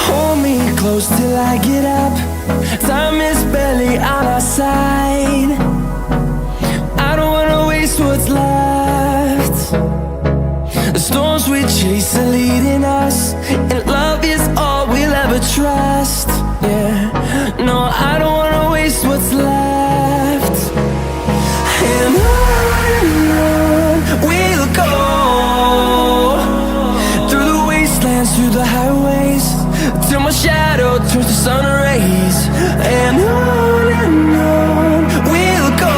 Hold me close till I get up. Time is barely on our side. I don't wanna waste what's left. The storms we chase are leading us, and love is all we'll ever trust. Yeah, no, I don't wanna waste what's left. And on we'll go, through the wastelands, through the highways, till my shadow turns to sun rays. And on we'll go,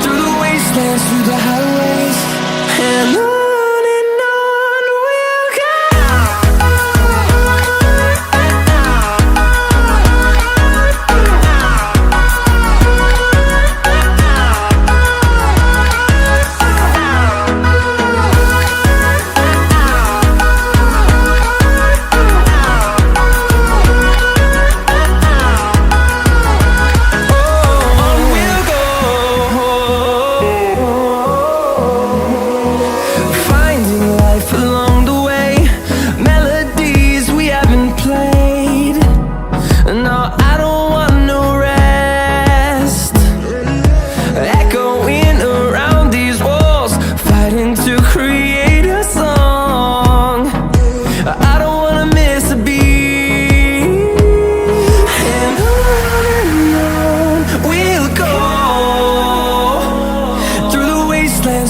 through the wastelands, through the highways, and on we'll go.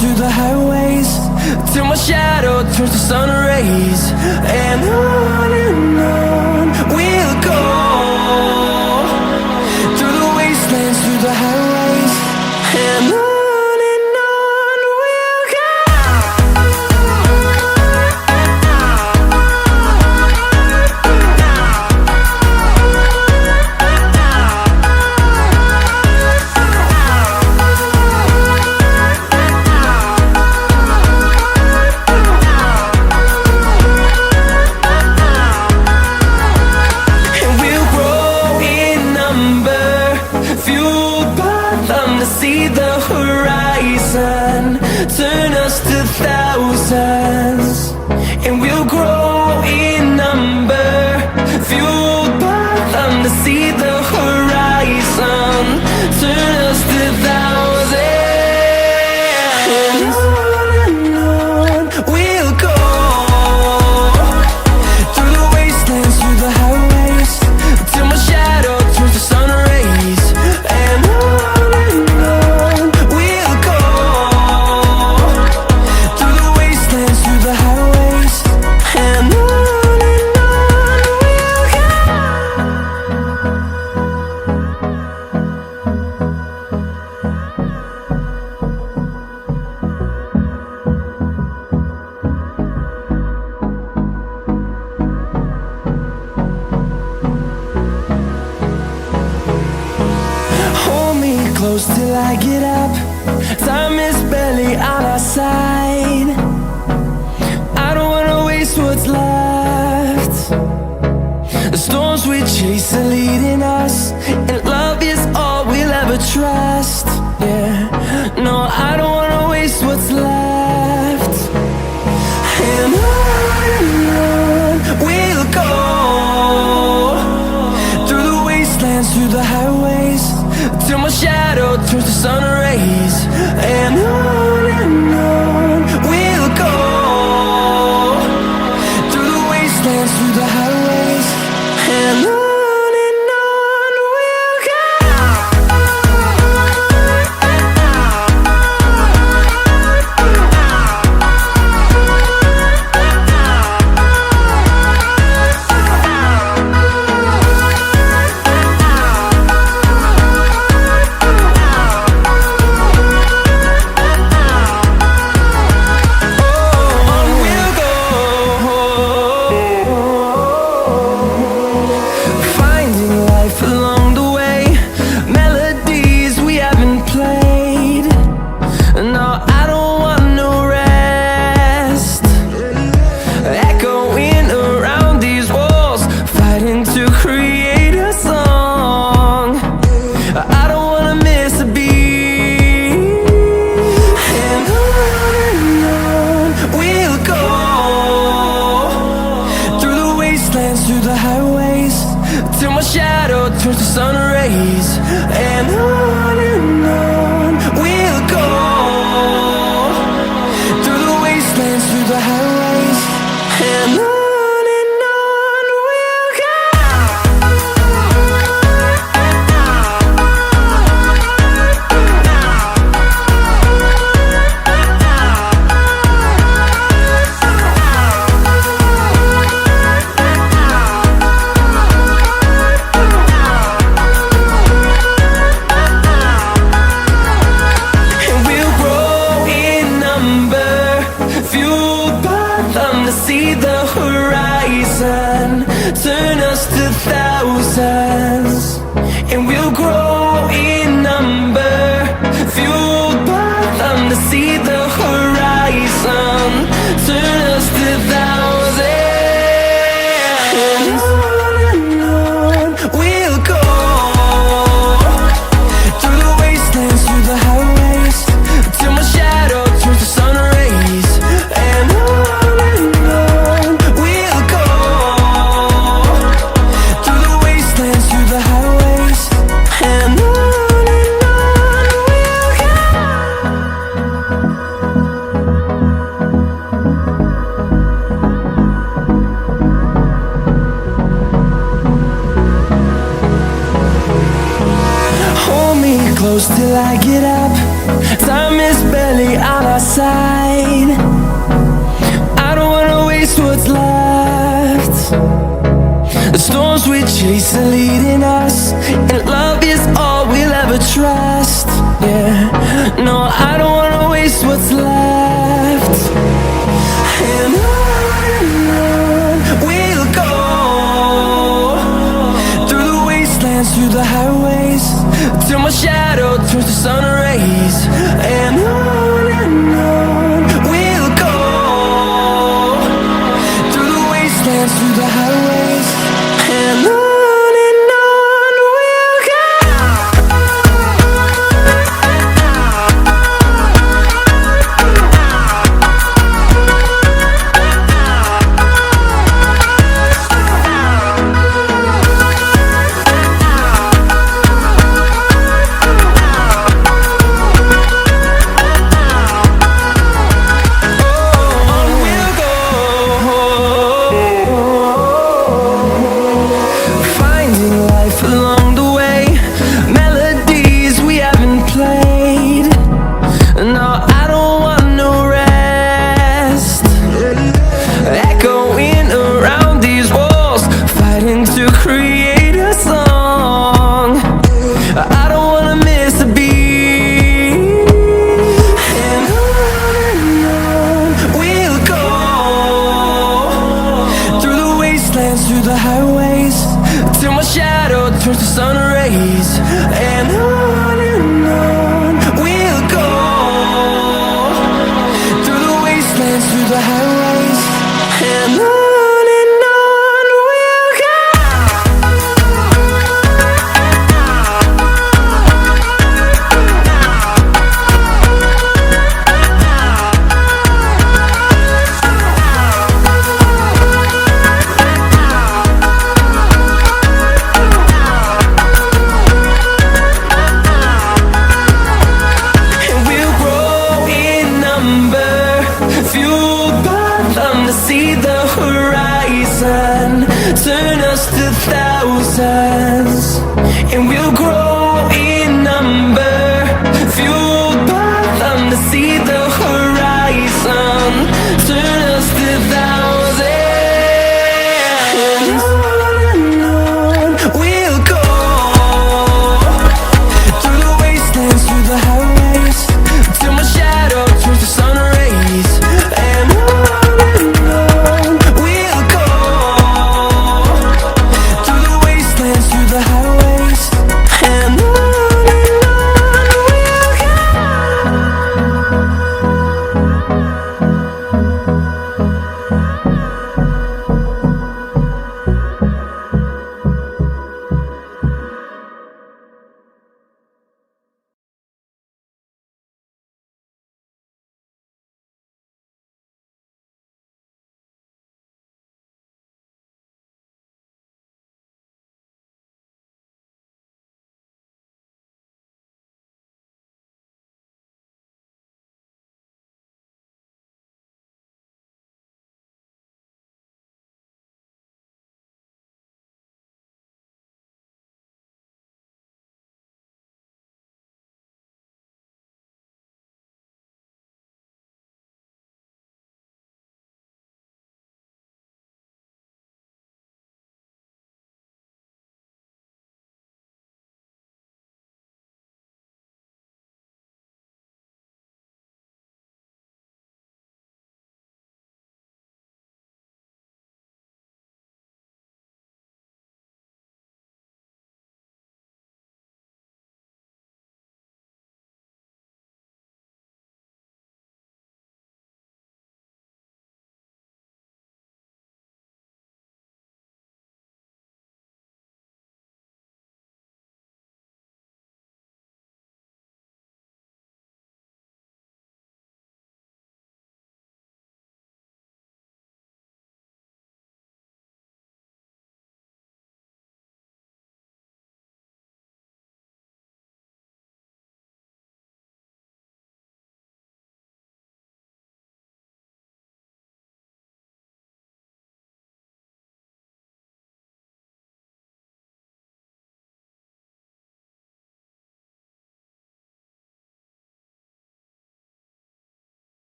Through the highways, till my shadow turns to sun rays. And on we'll go, through the wastelands, through the highways, and on we'll go. See the horizon turn us to thousands, and we'll grow in number, fueled by them to see the horizon turn us to thousands. And on we'll go, through the wastelands, through the highways, till my shadow turns to sun rays. And close till I get up. Time is barely on our side. I don't wanna waste what's left. The storms we chase are leading us, and love is all we'll ever trust. Yeah, no, I don't wanna waste what's left. And on we'll go, through the wastelands, through the highways, till my shadow turns to sun rays. And on we'll go, through the wastelands, through the highways, and on. chase are leading us, and love is all we'll ever trust. Yeah, no, I don't wanna waste what's left. And on we'll go, through the wastelands, through the highways, till my shadow turns to sun rays. And on we'll go, through the wastelands, through the highways, and on we'll go.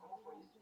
Como foi isso?